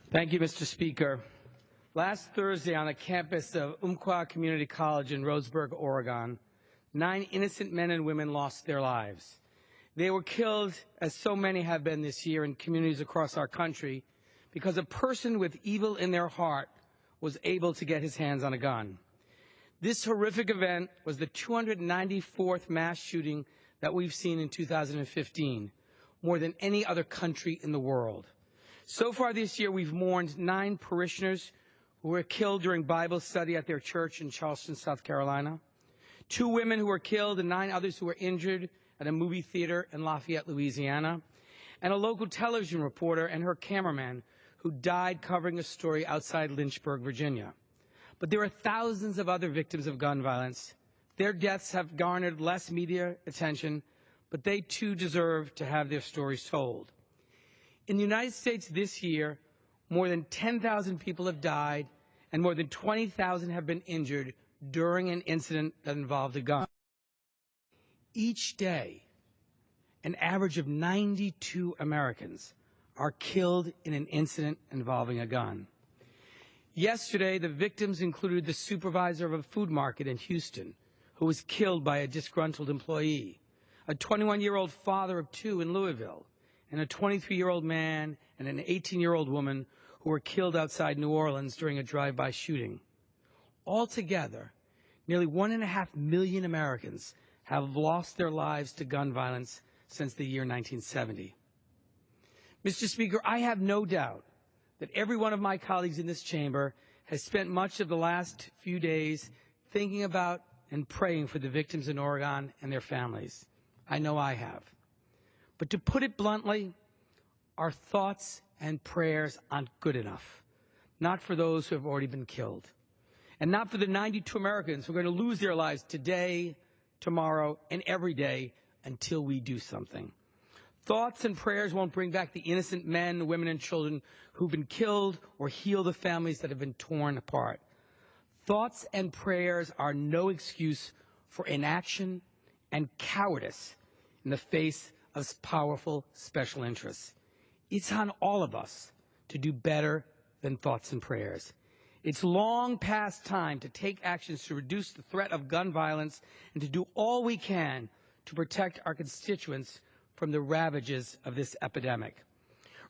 Thank you, Mr. Speaker. Last Thursday on the campus of Umpqua Community College in Roseburg, Oregon, 9 innocent men and women lost their lives. They were killed, as so many have been this year in communities across our country, because a person with evil in their heart was able to get his hands on a gun. This horrific event was the 294th mass shooting that we've seen in 2015, more than any other country in the world. So far this year, we've mourned 9 parishioners who were killed during Bible study at their church in Charleston, South Carolina, 2 women who were killed and 9 others who were injured at a movie theater in Lafayette, Louisiana, and a local television reporter and her cameraman who died covering a story outside Lynchburg, Virginia. But there are thousands of other victims of gun violence. Their deaths have garnered less media attention, but they too deserve to have their stories told. In the United States this year, more than 10,000 people have died and more than 20,000 have been injured during an incident that involved a gun. Each day, an average of 92 Americans are killed in an incident involving a gun. Yesterday, the victims included the supervisor of a food market in Houston, who was killed by a disgruntled employee, a 21-year-old father of 2 in Louisville, and a 23-year-old man and an 18-year-old woman who were killed outside New Orleans during a drive-by shooting. Altogether, nearly 1.5 million Americans have lost their lives to gun violence since the year 1970. Mr. Speaker, I have no doubt that every one of my colleagues in this chamber has spent much of the last few days thinking about and praying for the victims in Oregon and their families. I know I have. But to put it bluntly, our thoughts and prayers aren't good enough, not for those who have already been killed, and not for the 92 Americans who are going to lose their lives today, tomorrow, and every day until we do something. Thoughts and prayers won't bring back the innocent men, women, and children who've been killed or heal the families that have been torn apart. Thoughts and prayers are no excuse for inaction and cowardice in the face of powerful special interests. It's on all of us to do better than thoughts and prayers. It's long past time to take actions to reduce the threat of gun violence and to do all we can to protect our constituents from the ravages of this epidemic.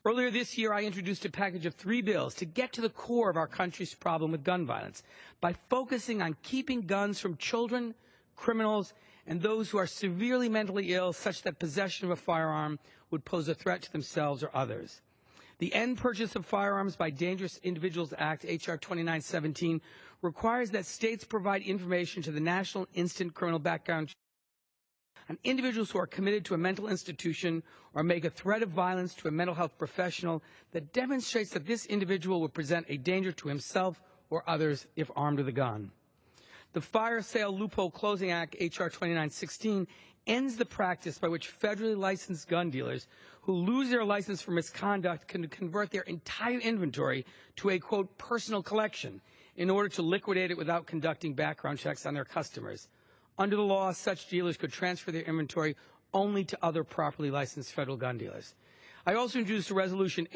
Earlier this year, I introduced a package of 3 bills to get to the core of our country's problem with gun violence by focusing on keeping guns from children, criminals, and those who are severely mentally ill, such that possession of a firearm would pose a threat to themselves or others. The End Purchase of Firearms by Dangerous Individuals Act, H.R. 2917, requires that states provide information to the National Instant Criminal Background on individuals who are committed to a mental institution or make a threat of violence to a mental health professional that demonstrates that this individual will present a danger to himself or others if armed with a gun. The Fire Sale Loophole Closing Act, H.R. 2916, ends the practice by which federally licensed gun dealers who lose their license for misconduct can convert their entire inventory to a, quote, personal collection in order to liquidate it without conducting background checks on their customers. Under the law, such dealers could transfer their inventory only to other properly licensed federal gun dealers. I also introduced a resolution,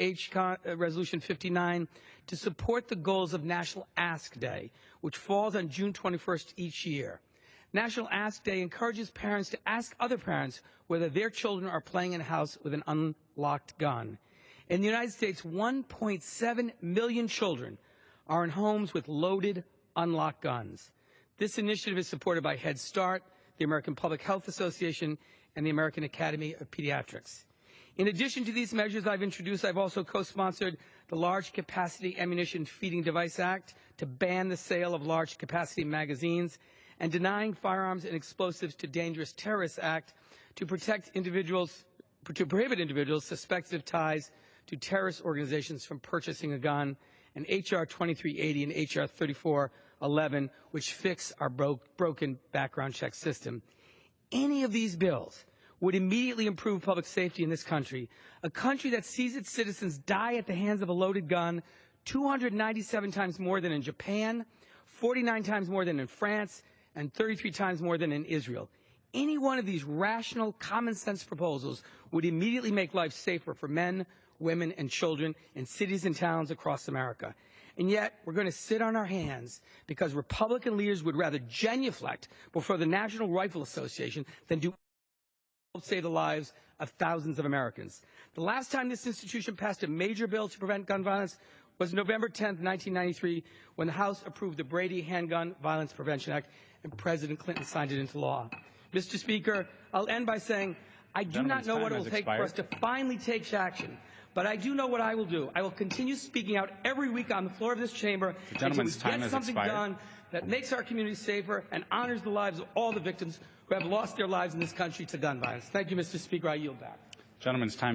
Resolution 59, to support the goals of National Ask Day, which falls on June 21st each year. National Ask Day encourages parents to ask other parents whether their children are playing in a house with an unlocked gun. In the United States, 1.7 million children are in homes with loaded, unlocked guns. This initiative is supported by Head Start, the American Public Health Association, and the American Academy of Pediatrics. In addition to these measures I've also co-sponsored the Large Capacity Ammunition Feeding Device Act to ban the sale of large capacity magazines, and Denying Firearms and Explosives to Dangerous Terrorists Act to prohibit individuals suspected of ties to terrorist organizations from purchasing a gun, and H.R. 2380 and H.R. 3411, which fix our broken background check system. Any of these bills would immediately improve public safety in this country, a country that sees its citizens die at the hands of a loaded gun 297 times more than in Japan, 49 times more than in France, and 33 times more than in Israel. Any one of these rational, common-sense proposals would immediately make life safer for men, women, and children in cities and towns across America. And yet, we're going to sit on our hands because Republican leaders would rather genuflect before the National Rifle Association than do save the lives of thousands of Americans. The last time this institution passed a major bill to prevent gun violence was November 10, 1993, when the House approved the Brady Handgun Violence Prevention Act, and President Clinton signed it into law. Mr. Speaker, I'll end by saying I do not know what it will take for us to finally take action, but I do know what I will do. I will continue speaking out every week on the floor of this chamber until we get something done that makes our community safer and honors the lives of all the victims who have lost their lives in this country to gun violence. Thank you, Mr. Speaker. I yield back. Gentleman's time